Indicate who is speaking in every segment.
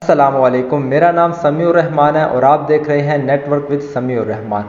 Speaker 1: अस्सलामुअलैकुम, मेरा नाम समीउर रहमान है और आप देख रहे हैं नेटवर्क विद समीउर रहमान।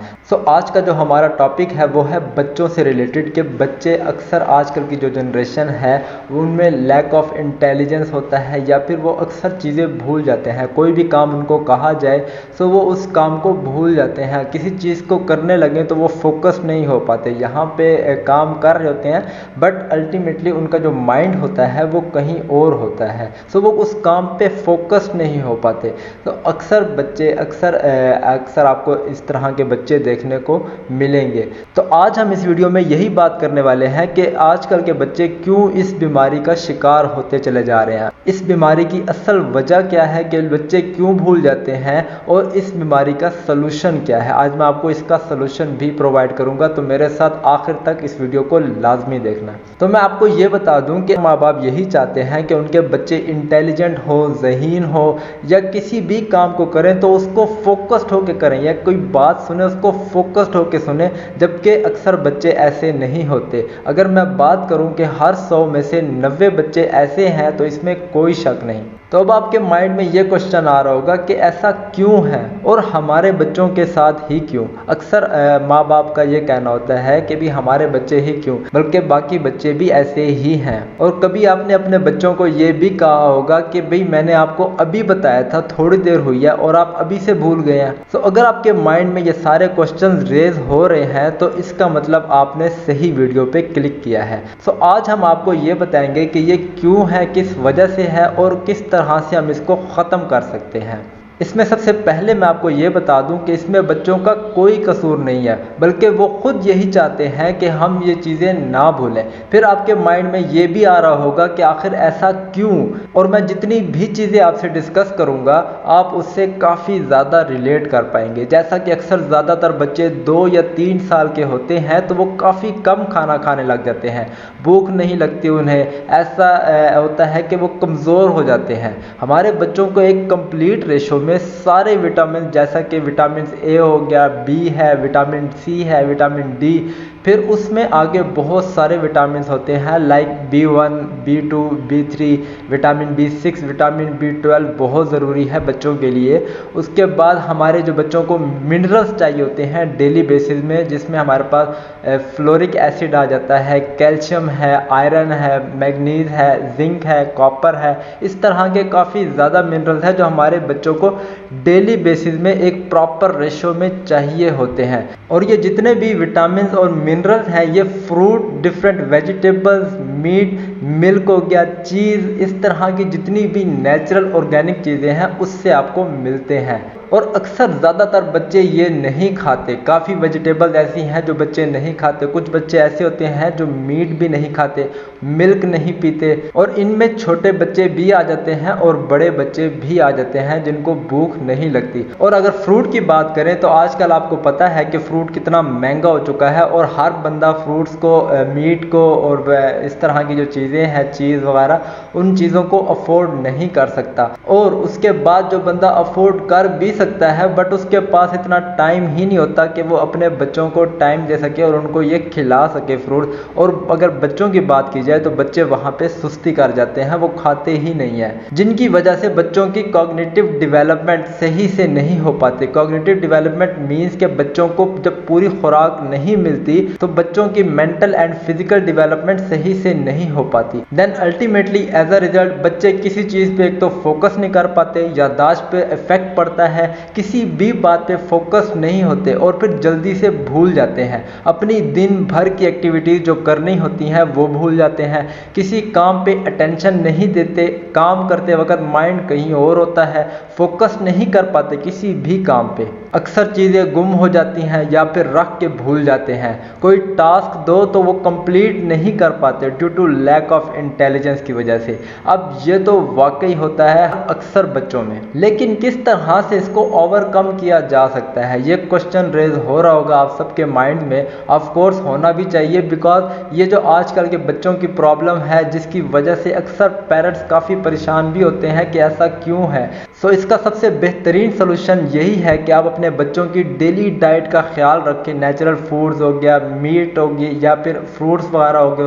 Speaker 1: आज का जो हमारा टॉपिक है वो है बच्चों से रिलेटेड कि बच्चे अक्सर आजकल की जो जनरेशन है उनमें लैक ऑफ इंटेलिजेंस होता है या फिर वो अक्सर चीज़ें भूल जाते हैं। कोई भी काम उनको कहा जाए तो वो उस काम को भूल जाते हैं, किसी चीज़ को करने लगे तो वो फोकस नहीं हो पाते। यहाँ पे काम कर रहे होते हैं बट अल्टीमेटली उनका जो माइंड होता है वो कहीं और होता है, वो उस काम पे फोकस नहीं हो पाते। तो अक्सर बच्चे अक्सर आपको इस तरह के बच्चे देखने को मिलेंगे। तो आज हम इस वीडियो में यही बात करने वाले हैं कि आजकल के बच्चे क्यों इस बीमारी का शिकार होते चले जा रहे हैं, इस बीमारी की असल वजह क्या है कि बच्चे क्यों भूल जाते हैं और इस बीमारी का सलूशन क्या है। आज मैं आपको इसका सलूशन भी प्रोवाइड करूंगा, तो मेरे साथ आखिर तक इस वीडियो को लाजमी देखना। तो मैं आपको ये बता दूं कि माँ बाप यही चाहते हैं कि उनके बच्चे इंटेलिजेंट हो, ज़हीन हो या किसी भी काम को करें तो उसको फोकस्ड होकर करें, या कोई बात सुने उसको फोकस्ड होकर सुने, जबकि अक्सर बच्चे ऐसे नहीं होते। अगर मैं बात करूं कि हर 100 में से 90 बच्चे ऐसे हैं तो इसमें कोई शक नहीं। तो अब आपके माइंड में ये क्वेश्चन आ रहा होगा कि ऐसा क्यों है और हमारे बच्चों के साथ ही क्यों। अक्सर माँ बाप का ये कहना होता है कि भी हमारे बच्चे ही क्यों, बल्कि बाकी बच्चे भी ऐसे ही हैं। और कभी आपने अपने बच्चों को ये भी कहा होगा कि भाई मैंने आपको अभी बताया था, थोड़ी देर हुई है और आप अभी से भूल गए हैं। अगर आपके माइंड में ये सारे क्वेश्चन रेज हो रहे हैं तो इसका मतलब आपने सही वीडियो पे क्लिक किया है। आज हम आपको ये बताएंगे कि ये क्यों है, किस वजह से है और किस तरह से हम इसको ख़त्म कर सकते हैं। इसमें सबसे पहले मैं आपको ये बता दूं कि इसमें बच्चों का कोई कसूर नहीं है, बल्कि वो खुद यही चाहते हैं कि हम ये चीज़ें ना भूलें। फिर आपके माइंड में ये भी आ रहा होगा कि आखिर ऐसा क्यों, और मैं जितनी भी चीज़ें आपसे डिस्कस करूंगा आप उससे काफ़ी ज़्यादा रिलेट कर पाएंगे। जैसा कि अक्सर ज़्यादातर बच्चे 2 या 3 साल के होते हैं तो वो काफ़ी कम खाना खाने लग जाते हैं, भूख नहीं लगती उन्हें, ऐसा होता है कि वो कमज़ोर हो जाते हैं। हमारे बच्चों को एक कंप्लीट रेशो में सारे विटामिन, जैसा कि विटामिन ए हो गया, बी है, विटामिन सी है, विटामिन डी, फिर उसमें आगे बहुत सारे विटामिन होते हैं like B1, B2, B3, vitamin B6, vitamin B12 बहुत ज़रूरी है बच्चों के लिए। उसके बाद हमारे जो बच्चों को मिनरल्स चाहिए होते हैं डेली बेसिस में, जिसमें हमारे पास फ्लोरिक एसिड आ जाता है, कैल्शियम है, आयरन है, मैग्नीज है, जिंक है, कॉपर है, इस तरह के काफ़ी ज़्यादा मिनरल्स हैं जो हमारे बच्चों को डेली बेसिस में एक प्रॉपर रेशो में चाहिए होते हैं। और ये जितने भी विटामिन और मिनरल्स हैं ये fruit, different vegetables, meat, milk हो गया, चीज़, इस तरह की जितनी भी नेचुरल ऑर्गेनिक चीज़ें हैं उससे आपको मिलते हैं। और अक्सर ज़्यादातर बच्चे ये नहीं खाते। काफ़ी वेजिटेबल्स ऐसी हैं जो बच्चे नहीं खाते, कुछ बच्चे ऐसे होते हैं जो मीट भी नहीं खाते, मिल्क नहीं पीते, और इनमें छोटे बच्चे भी आ जाते हैं और बड़े बच्चे भी आ जाते हैं जिनको भूख नहीं लगती। और अगर फ्रूट की बात करें तो आजकल आपको पता है कि फ्रूट कितना महंगा हो चुका है और हर बंदा फ्रूट्स को, मीट को और इस तरह की जो चीज़ें हैं, चीज़ वगैरह, उन चीज़ों को अफोर्ड नहीं कर सकता। और उसके बाद जो बंदा अफोर्ड कर भी सकता है बट उसके पास इतना टाइम ही नहीं होता कि वो अपने बच्चों को टाइम दे सके और उनको ये खिला सके फ्रूट। और अगर बच्चों की बात की जाए तो बच्चे वहाँ पे सुस्ती कर जाते हैं, वो खाते ही नहीं है, जिनकी वजह से बच्चों की कॉग्निटिव डेवलपमेंट सही से नहीं हो पाती। कॉग्निटिव डेवलपमेंट मीन्स के बच्चों को जब पूरी खुराक नहीं मिलती तो बच्चों की मेंटल एंड फिजिकल डेवलपमेंट सही से नहीं हो पाती। Then ultimately as a result बच्चे किसी चीज़ पे एक तो फोकस नहीं कर पाते, याददाश्त पे इफेक्ट पड़ता है, किसी भी बात पे फोकस नहीं होते और फिर जल्दी से भूल जाते हैं। अपनी दिन भर की एक्टिविटीज़ जो करनी होती हैं वो भूल जाते हैं, किसी काम पे अटेंशन नहीं देते, काम करते वक्त माइंड कहीं और होता है, फोकस नहीं कर पाते किसी भी काम पे, अक्सर चीज़ें गुम हो जाती हैं या फिर रख के भूल जाते हैं। कोई टास्क दो तो वो कंप्लीट नहीं कर पाते due to lack of intelligence की वजह से। अब ये तो वाकई होता है अक्सर बच्चों में, लेकिन किस तरह से इसको ओवरकम किया जा सकता है, ये क्वेश्चन रेज हो रहा होगा आप सबके माइंड में। ऑफ कोर्स होना भी चाहिए, बिकॉज ये जो आजकल के बच्चों की प्रॉब्लम है जिसकी वजह से अक्सर पेरेंट्स काफ़ी परेशान भी होते हैं कि ऐसा क्यों है। सो इसका सबसे बेहतरीन सोल्यूशन यही है कि आप अपने बच्चों की डेली डाइट का ख्याल रखें। नेचुरल फूड्स हो गया, मीट होगी या फिर फ्रूट्स वगैरह हो गए,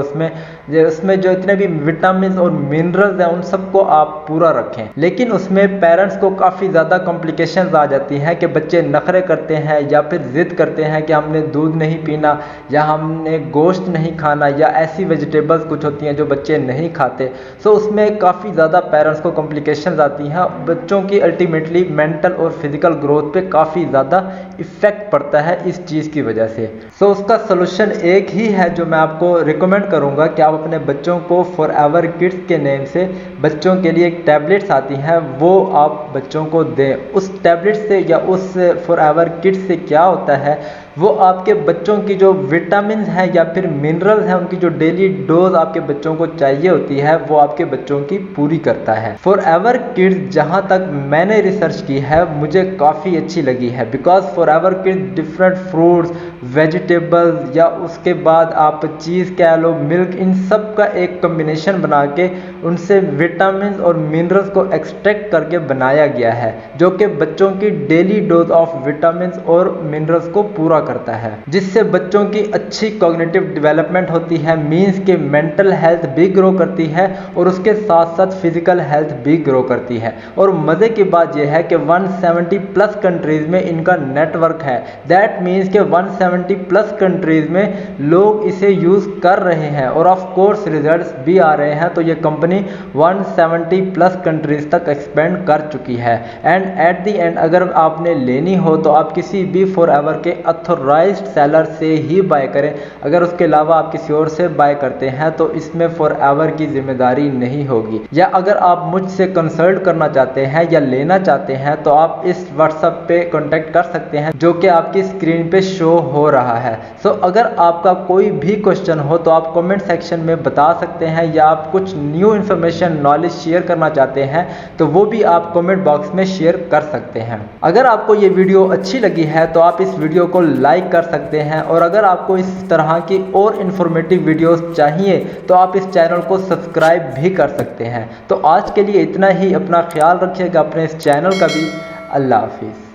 Speaker 1: उसमें जो इतने भी विटामिन और मिनरल्स हैं उन सबको आप पूरा रखें। लेकिन उसमें पेरेंट्स को काफ़ी ज़्यादा कॉम्प्लिकेशंस आ जाती हैं कि बच्चे नखरे करते हैं या फिर ज़िद करते हैं कि हमने दूध नहीं पीना या हमने गोश्त नहीं खाना, या ऐसी वेजिटेबल्स कुछ होती हैं जो बच्चे नहीं खाते। सो उसमें काफ़ी ज़्यादा पेरेंट्स को कॉम्प्लिकेशंस आती हैं, बच्चों की अल्टीमेटली मेंटल और फिजिकल ग्रोथ पे काफ़ी ज़्यादा इफेक्ट पड़ता है इस चीज़ की वजह से। सो उसका सोल्यूशन एक ही है जो मैं आपको रिकमेंड करूँगा कि आप अपने बच्चों को फॉरएवर किड्स के नेम से बच्चों के लिए एक टैबलेट्स आती हैं वो आप बच्चों को दें। उस टैबलेट से या उस फॉरएवर किड्स से क्या होता है, वो आपके बच्चों की जो विटामिन हैं या फिर मिनरल्स हैं उनकी जो डेली डोज आपके बच्चों को चाहिए होती है वो आपके बच्चों की पूरी करता है। फॉरएवर किड्स जहाँ तक मैंने रिसर्च की है मुझे काफ़ी अच्छी लगी है, because forever kids different fruits, vegetables या उसके बाद आप चीज़ कह लो, मिल्क, इन सब का एक कम्बिनेशन बना के उनसे विटामिन और मिनरल्स को एक्सट्रैक्ट करके बनाया गया है जो कि बच्चों की डेली डोज ऑफ विटामिन और मिनरल्स को पूरा करता है, जिससे बच्चों की अच्छी कॉग्निटिव डेवलपमेंट होती है, मीन्स के मेंटल हेल्थ भी ग्रो करती है और उसके साथ साथ फिजिकल हेल्थ भी ग्रो करती है। और मज़े की बात यह है कि 170 प्लस कंट्रीज़ में इनका नेटवर्क है। दैट मीन्स के 170 प्लस कंट्रीज़ में लोग इसे यूज़ कर रहे हैं और ऑफ कोर्स रिजल्ट्स भी आ रहे हैं। तो ये कंपनी 170 प्लस कंट्रीज़ तक एक्सपेंड कर चुकी है। एंड एट द एंड अगर आपने लेनी हो तो आप किसी भी फॉरएवर के ऑथराइज्ड सेलर से ही बाय करें। अगर उसके अलावा आप किसी और से बाय करते हैं तो इसमें फॉरएवर की जिम्मेदारी नहीं होगी। या अगर आप मुझसे कंसल्ट करना चाहते हैं या लेना चाहते हैं तो आप इस व्हाट्सएप पे कांटेक्ट कर सकते हैं जो कि आपकी स्क्रीन पे शो हो रहा है। सो अगर आपका कोई भी क्वेश्चन हो तो आप कमेंट सेक्शन में बता सकते हैं, या आप कुछ न्यू इन्फॉर्मेशन नॉलेज शेयर करना चाहते हैं तो वो भी आप कमेंट बॉक्स में शेयर कर सकते हैं। अगर आपको ये वीडियो अच्छी लगी है तो आप इस वीडियो को लाइक कर सकते हैं, और अगर आपको इस तरह की और इन्फॉर्मेटिव वीडियोस चाहिए तो आप इस चैनल को सब्सक्राइब भी कर सकते हैं। तो आज के लिए इतना ही। अपना ख्याल रखिएगा, अपने इस चैनल का भी। अल्लाह हाफिज़।